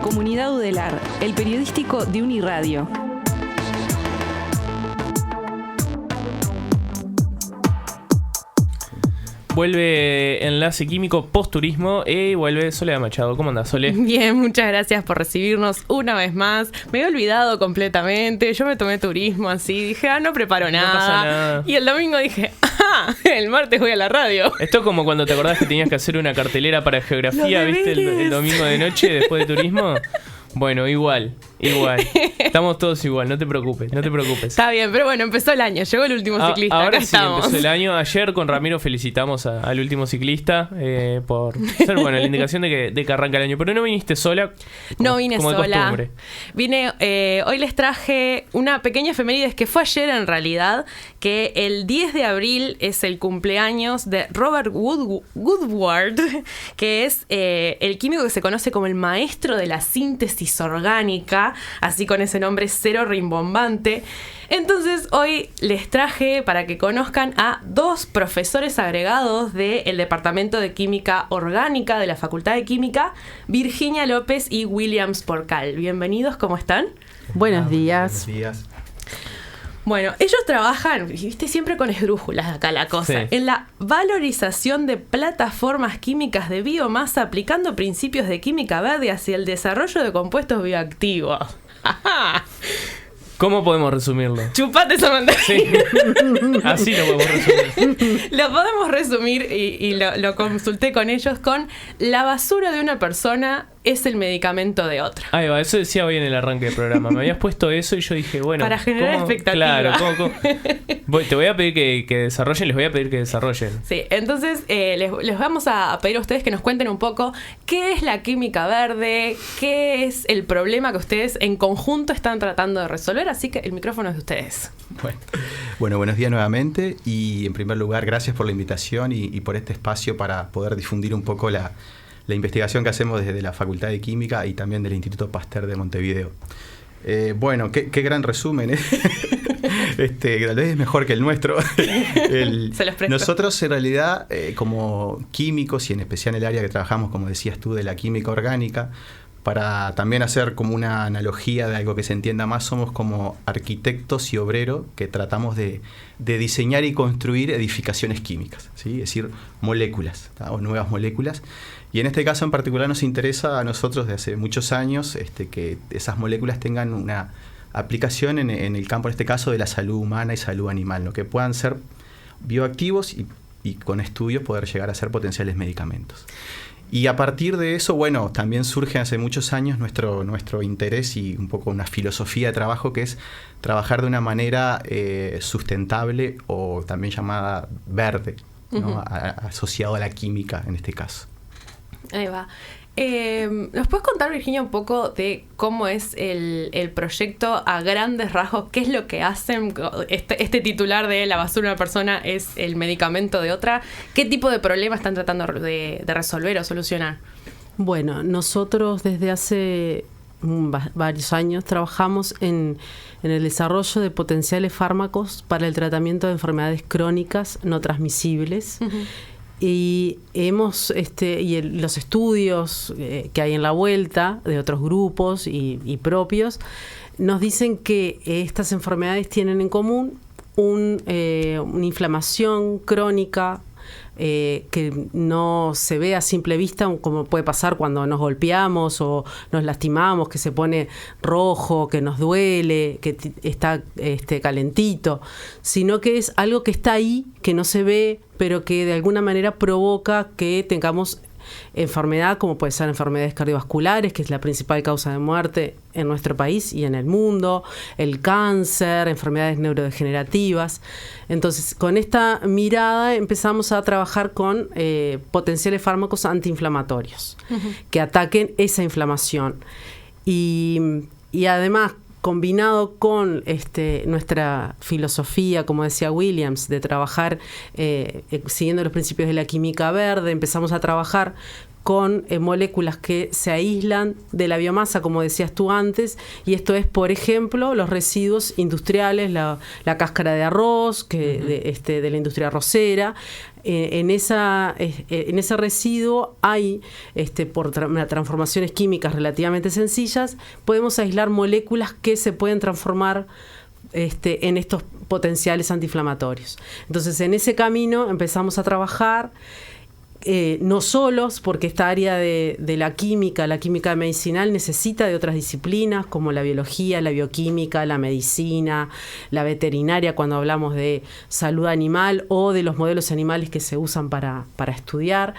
Comunidad Udelar, el periodístico de Uniradio. Vuelve Enlace Químico Post-Turismo y vuelve Soledad Machado. ¿Cómo andás, Sole? Bien, muchas gracias por recibirnos una vez más. Me he olvidado completamente. Yo me tomé turismo así. Dije, no preparo nada. No pasa nada. Y el domingo dije, el martes voy a la radio. Esto es como cuando te acordás que tenías que hacer una cartelera para geografía, ¿viste? El domingo de noche después de turismo. Bueno, igual. Estamos todos igual, no te preocupes. Está bien, pero bueno, empezó el año, llegó el último ciclista. Ahora acá sí, estamos. empezó el año. Ayer con Ramiro felicitamos al último ciclista por ser, la indicación de que arranca el año. Pero no viniste sola. No vine como sola. De costumbre. Vine, hoy les traje una pequeña efemérides que fue ayer en realidad, que el 10 de abril es el cumpleaños de Robert Woodward, que es el químico que se conoce como el maestro de la síntesis orgánica, así con ese nombre cero rimbombante. Entonces hoy les traje para que conozcan a dos profesores agregados del Departamento de Química Orgánica de la Facultad de Química, Virginia López y Williams Porcal. Bienvenidos, ¿cómo están? Buenos días. Buenos días. Bueno, ellos trabajan, viste, siempre con esdrújulas acá la cosa, sí, en la valorización de plataformas químicas de biomasa aplicando principios de química verde hacia el desarrollo de compuestos bioactivos. ¿Cómo podemos resumirlo? Chupate esa mandarina. Sí. Así lo podemos resumir. Lo podemos resumir y lo consulté con ellos con: la basura de una persona es el medicamento de otra. Ahí va, eso decía hoy en el arranque del programa. Me habías puesto eso y yo dije, bueno... Para generar expectativa. Claro, te voy a pedir que desarrollen, les voy a pedir que desarrollen. Sí, entonces les vamos a pedir a ustedes que nos cuenten un poco qué es la química verde, qué es el problema que ustedes en conjunto están tratando de resolver, así que el micrófono es de ustedes. Bueno, buenos días nuevamente y en primer lugar gracias por la invitación y por este espacio para poder difundir un poco la investigación que hacemos desde la Facultad de Química y también del Instituto Pasteur de Montevideo. Qué gran resumen, ¿eh? Tal vez es mejor que el nuestro. Se los presto. Nosotros en realidad, como químicos y en especial en el área que trabajamos, como decías tú, de la química orgánica, para también hacer como una analogía de algo que se entienda más, somos como arquitectos y obreros que tratamos de diseñar y construir edificaciones químicas, ¿sí? Es decir, moléculas, ¿tá? O nuevas moléculas. Y en este caso en particular nos interesa a nosotros desde hace muchos años que esas moléculas tengan una aplicación en el campo, en este caso, de la salud humana y salud animal, ¿no? Que puedan ser bioactivos y con estudios poder llegar a ser potenciales medicamentos. Y a partir de eso, también surge hace muchos años nuestro interés y un poco una filosofía de trabajo que es trabajar de una manera sustentable o también llamada verde, ¿no? Uh-huh. Asociado a la química en este caso. Ahí va. ¿Nos puedes contar, Virginia, un poco de cómo es el proyecto a grandes rasgos? ¿Qué es lo que hacen? Este titular de la basura de una persona es el medicamento de otra. ¿Qué tipo de problemas están tratando de resolver o solucionar? Bueno, nosotros desde hace varios años trabajamos en el desarrollo de potenciales fármacos para el tratamiento de enfermedades crónicas no transmisibles. Uh-huh. Y hemos los estudios que hay en la vuelta de otros grupos y propios nos dicen que estas enfermedades tienen en común una inflamación crónica que no se ve a simple vista, como puede pasar cuando nos golpeamos o nos lastimamos, que se pone rojo, que nos duele, que está calentito, sino que es algo que está ahí, que no se ve, pero que de alguna manera provoca que tengamos enfermedad, como puede ser enfermedades cardiovasculares, que es la principal causa de muerte en nuestro país y en el mundo, el cáncer, enfermedades neurodegenerativas. Entonces, con esta mirada empezamos a trabajar con potenciales fármacos antiinflamatorios, uh-huh, que ataquen esa inflamación. Y además, combinado con nuestra filosofía, como decía Williams, de trabajar siguiendo los principios de la química verde, empezamos a trabajar con moléculas que se aíslan de la biomasa, como decías tú antes, y esto es, por ejemplo, los residuos industriales, la cáscara de arroz, de la industria arrocera, en ese residuo hay, por transformaciones químicas relativamente sencillas, podemos aislar moléculas que se pueden transformar en estos potenciales antiinflamatorios. Entonces, en ese camino empezamos a trabajar, no solos, porque esta área de la química medicinal necesita de otras disciplinas como la biología, la bioquímica, la medicina, la veterinaria, cuando hablamos de salud animal o de los modelos animales que se usan para estudiar.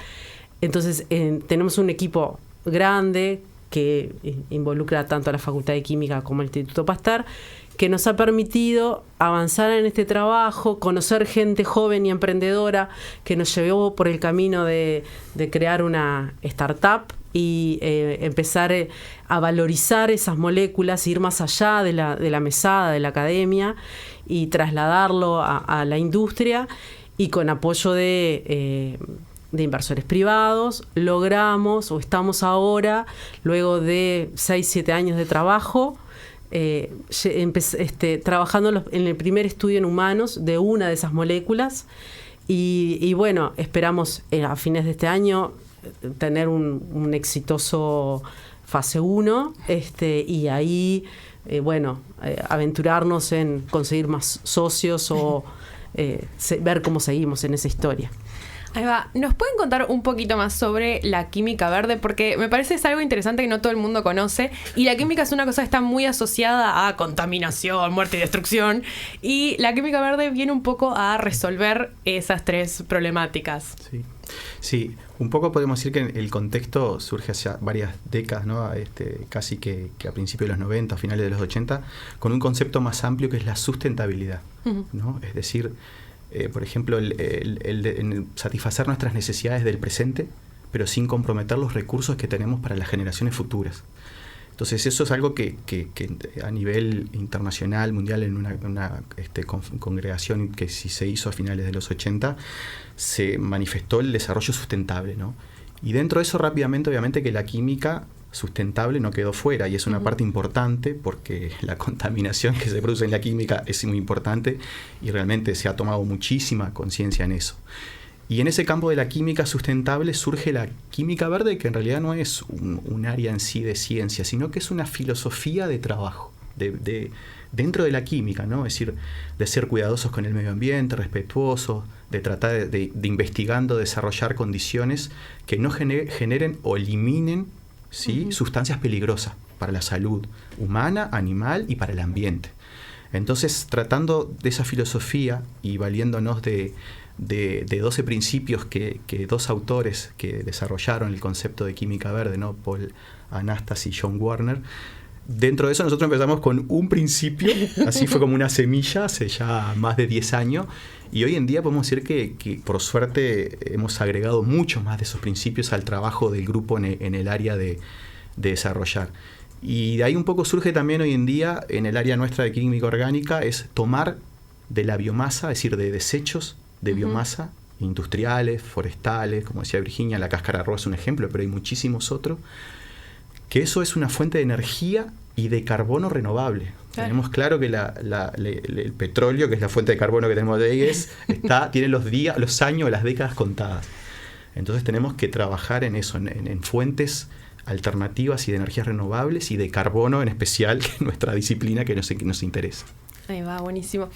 Entonces, tenemos un equipo grande que involucra tanto a la Facultad de Química como al Instituto Pasteur, que nos ha permitido avanzar en este trabajo, conocer gente joven y emprendedora que nos llevó por el camino de crear una startup y empezar a valorizar esas moléculas, ir más allá de la mesada, de la academia, y trasladarlo a la industria, y con apoyo de inversores privados, logramos, o estamos ahora, luego de 6-7 años de trabajo, trabajando en el primer estudio en humanos de una de esas moléculas, y bueno, esperamos a fines de este año tener un exitoso fase 1, y ahí aventurarnos en conseguir más socios o ver cómo seguimos en esa historia. Ahí va. ¿Nos pueden contar un poquito más sobre la química verde? Porque me parece que es algo interesante que no todo el mundo conoce. Y la química es una cosa que está muy asociada a contaminación, muerte y destrucción. Y la química verde viene un poco a resolver esas tres problemáticas. Sí, un poco podemos decir que el contexto surge hace varias décadas, ¿no? Casi que a principios de los 90, a finales de los 80, con un concepto más amplio que es la sustentabilidad, ¿no? Es decir, por ejemplo, el satisfacer nuestras necesidades del presente, pero sin comprometer los recursos que tenemos para las generaciones futuras. Entonces, eso es algo que a nivel internacional, mundial, en una congregación que sí se hizo a finales de los 80, se manifestó el desarrollo sustentable, ¿no? Y dentro de eso, rápidamente, obviamente, que la química sustentable no quedó fuera, y es una parte importante porque la contaminación que se produce en la química es muy importante, y realmente se ha tomado muchísima conciencia en eso. Y en ese campo de la química sustentable surge la química verde, que en realidad no es un área en sí de ciencia, sino que es una filosofía de trabajo dentro de la química, ¿no? Es decir, de ser cuidadosos con el medio ambiente, respetuosos, de tratar de investigando, desarrollar condiciones que no generen o eliminen, ¿sí?, sustancias peligrosas para la salud humana, animal y para el ambiente. Entonces, tratando de esa filosofía y valiéndonos de 12 principios que dos autores que desarrollaron el concepto de química verde, ¿no? Paul Anastas y John Warner. Dentro de eso nosotros empezamos con un principio, así fue como una semilla, hace ya más de 10 años, y hoy en día podemos decir que por suerte hemos agregado muchos más de esos principios al trabajo del grupo en el área de desarrollar. Y de ahí un poco surge también hoy en día, en el área nuestra de química orgánica, es tomar de la biomasa, es decir, de desechos de biomasa industriales, forestales, como decía Virginia, la cáscara roja es un ejemplo, pero hay muchísimos otros, que eso es una fuente de energía y de carbono renovable. Claro. Tenemos claro que el petróleo, que es la fuente de carbono que tenemos de ahí, tiene los años, las décadas contadas. Entonces tenemos que trabajar en eso, en fuentes alternativas y de energías renovables y de carbono en especial, que es nuestra disciplina que nos interesa. Ahí va, buenísimo.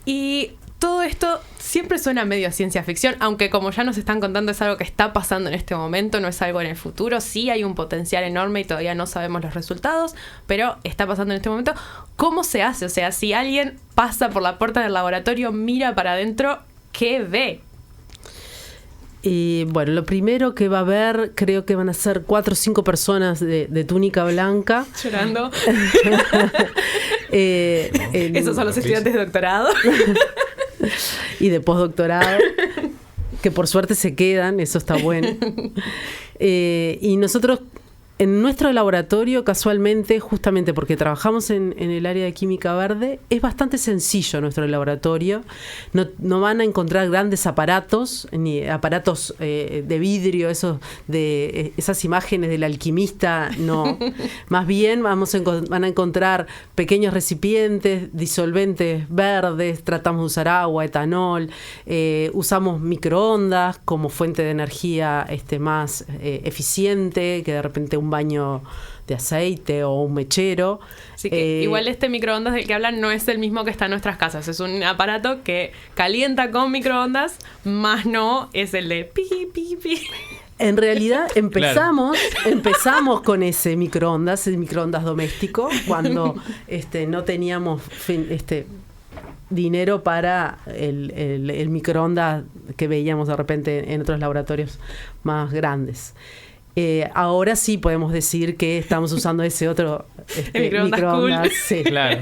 Y todo esto siempre suena medio a ciencia ficción, aunque como ya nos están contando es algo que está pasando en este momento, no es algo en el futuro. Sí hay un potencial enorme y todavía no sabemos los resultados, pero está pasando en este momento. ¿Cómo se hace? O sea, si alguien pasa por la puerta del laboratorio, mira para adentro, ¿qué ve? Y bueno, lo primero que va a ver, creo que van a ser 4 o 5 personas de túnica blanca. Llorando. Esos son los estudiantes de doctorado. Y de postdoctorado, que por suerte se quedan, eso está bueno. Y nosotros En nuestro laboratorio, casualmente, justamente porque trabajamos en el área de química verde, es bastante sencillo nuestro laboratorio. No van a encontrar grandes aparatos, ni aparatos de vidrio, esas imágenes del alquimista, no. Más bien van a encontrar pequeños recipientes, disolventes verdes, tratamos de usar agua, etanol, usamos microondas como fuente de energía más eficiente, que de repente un baño de aceite o un mechero. Así que igual este microondas del que hablan no es el mismo que está en nuestras casas. Es un aparato que calienta con microondas, más no es el de pi, pi, pi. En realidad empezamos con ese microondas doméstico, cuando no teníamos dinero para el microondas que veíamos de repente en otros laboratorios más grandes. Ahora sí podemos decir que estamos usando ese otro microondas. Cool. Sí. Claro,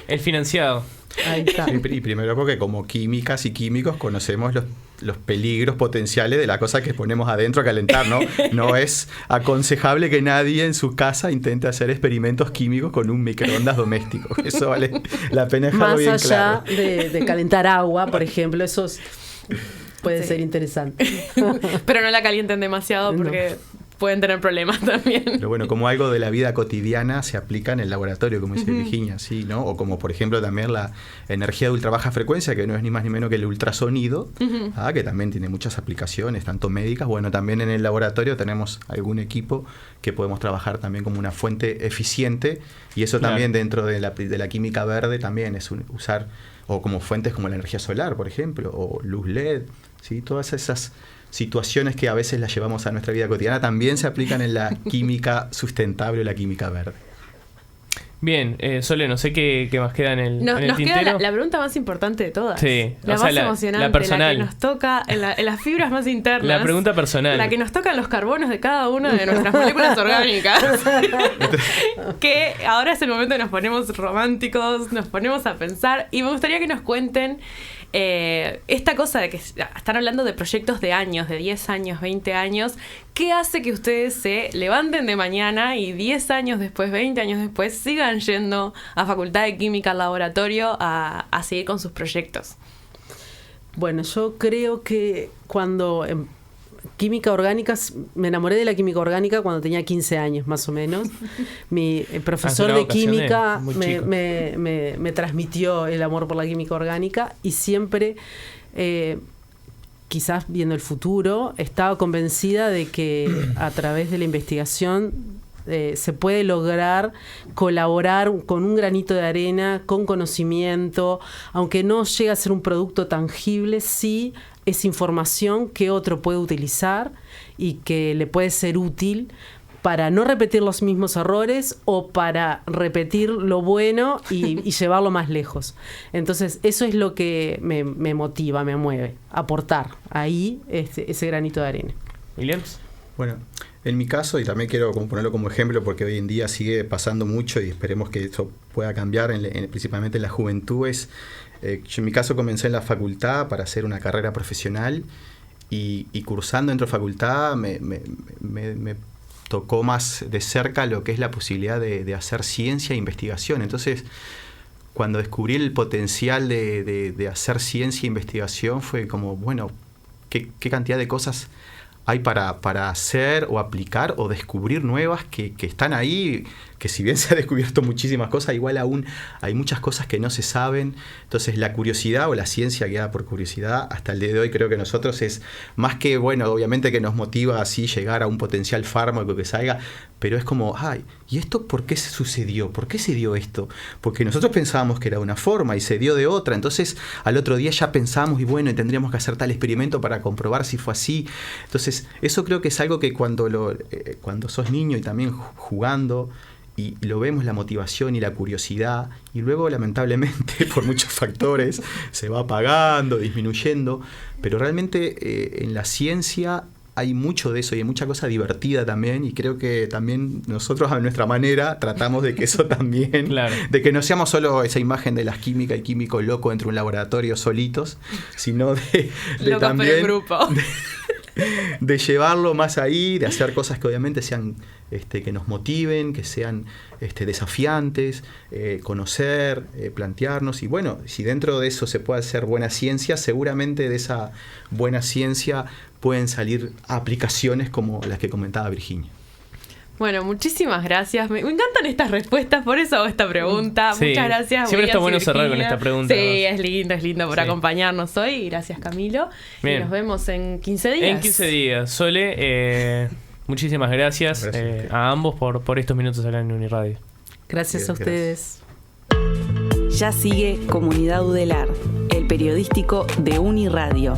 el financiado. Ahí está. Y primero porque como químicas y químicos conocemos los peligros potenciales de la cosa que ponemos adentro a calentar, ¿no? No es aconsejable que nadie en su casa intente hacer experimentos químicos con un microondas doméstico. Eso vale la pena dejarlo bien claro. Más allá de calentar agua, por ejemplo, eso puede ser interesante. Pero no la calienten demasiado porque pueden tener problemas también. Pero bueno, como algo de la vida cotidiana se aplica en el laboratorio, como dice Virginia, ¿sí? ¿No? O como por ejemplo también la energía de ultra baja frecuencia, que no es ni más ni menos que el ultrasonido, que también tiene muchas aplicaciones, tanto médicas. Bueno, también en el laboratorio tenemos algún equipo que podemos trabajar también como una fuente eficiente, y eso también dentro de la química verde también es usar, o como fuentes como la energía solar, por ejemplo, o luz LED, ¿sí? Todas esas situaciones que a veces las llevamos a nuestra vida cotidiana también se aplican en la química sustentable o la química verde. Bien, Sole, no sé qué más queda en el tintero. Nos queda la pregunta más importante de todas. Sí, la más emocionante, la personal. la que nos toca en las fibras más internas. La pregunta personal. La que nos toca en los carbonos de cada una de nuestras moléculas orgánicas. Que ahora es el momento que nos ponemos románticos, nos ponemos a pensar, y me gustaría que nos cuenten esta cosa de que están hablando de proyectos de años, de 10 años, 20 años. ¿Qué hace que ustedes se levanten de mañana y 10 años después, 20 años después, sigan yendo a Facultad de Química al laboratorio a seguir con sus proyectos? Bueno, yo creo que cuando química orgánica, me enamoré de la química orgánica cuando tenía 15 años más o menos. Mi profesor de química me transmitió el amor por la química orgánica, y siempre, quizás viendo el futuro, estaba convencida de que a través de la investigación se puede lograr colaborar con un granito de arena, con conocimiento, aunque no llegue a ser un producto tangible, sí es información que otro puede utilizar y que le puede ser útil para no repetir los mismos errores o para repetir lo bueno y llevarlo más lejos. Entonces, eso es lo que me motiva, me mueve, aportar ahí ese granito de arena. ¿Williams? Bueno, en mi caso, y también quiero ponerlo como ejemplo porque hoy en día sigue pasando mucho y esperemos que eso pueda cambiar, principalmente en la juventud, yo en mi caso comencé en la facultad para hacer una carrera profesional y cursando dentro de facultad me tocó más de cerca lo que es la posibilidad de hacer ciencia e investigación. Entonces, cuando descubrí el potencial de hacer ciencia e investigación, fue como, bueno, qué cantidad de cosas hay para hacer o aplicar o descubrir nuevas que están ahí, que si bien se ha descubierto muchísimas cosas, igual aún hay muchas cosas que no se saben. Entonces la curiosidad o la ciencia guiada por curiosidad, hasta el día de hoy creo que nosotros es más que, bueno, obviamente que nos motiva así llegar a un potencial fármaco que salga, pero es como, ay, ¿y esto por qué sucedió? ¿Por qué se dio esto? Porque nosotros pensábamos que era de una forma y se dio de otra, entonces al otro día ya pensamos y bueno, tendríamos que hacer tal experimento para comprobar si fue así. Entonces eso creo que es algo que cuando sos niño y también jugando, y lo vemos, la motivación y la curiosidad, y luego lamentablemente por muchos factores se va apagando, disminuyendo, pero realmente en la ciencia hay mucho de eso y hay mucha cosa divertida también, y creo que también nosotros a nuestra manera tratamos de que eso también, claro, de que no seamos solo esa imagen de las químicas y químicos locos dentro de un laboratorio solitos, sino de locos también pero en grupo. de llevarlo más ahí, de hacer cosas que obviamente sean que nos motiven, que sean desafiantes, conocer, plantearnos. Y bueno, si dentro de eso se puede hacer buena ciencia, seguramente de esa buena ciencia pueden salir aplicaciones como las que comentaba Virginia. Bueno, muchísimas gracias. Me encantan estas respuestas, por eso hago esta pregunta. Sí. Muchas gracias. Siempre está bueno Virginia. cerrar con esta pregunta. Sí, es lindo por acompañarnos hoy. Gracias, Camilo. Bien. Y nos vemos en 15 días. En 15 días. Sole, muchísimas gracias, a ambos por estos minutos acá en Uniradio. Gracias a ustedes. Ya sigue Comunidad Udelar, el periodístico de Uniradio.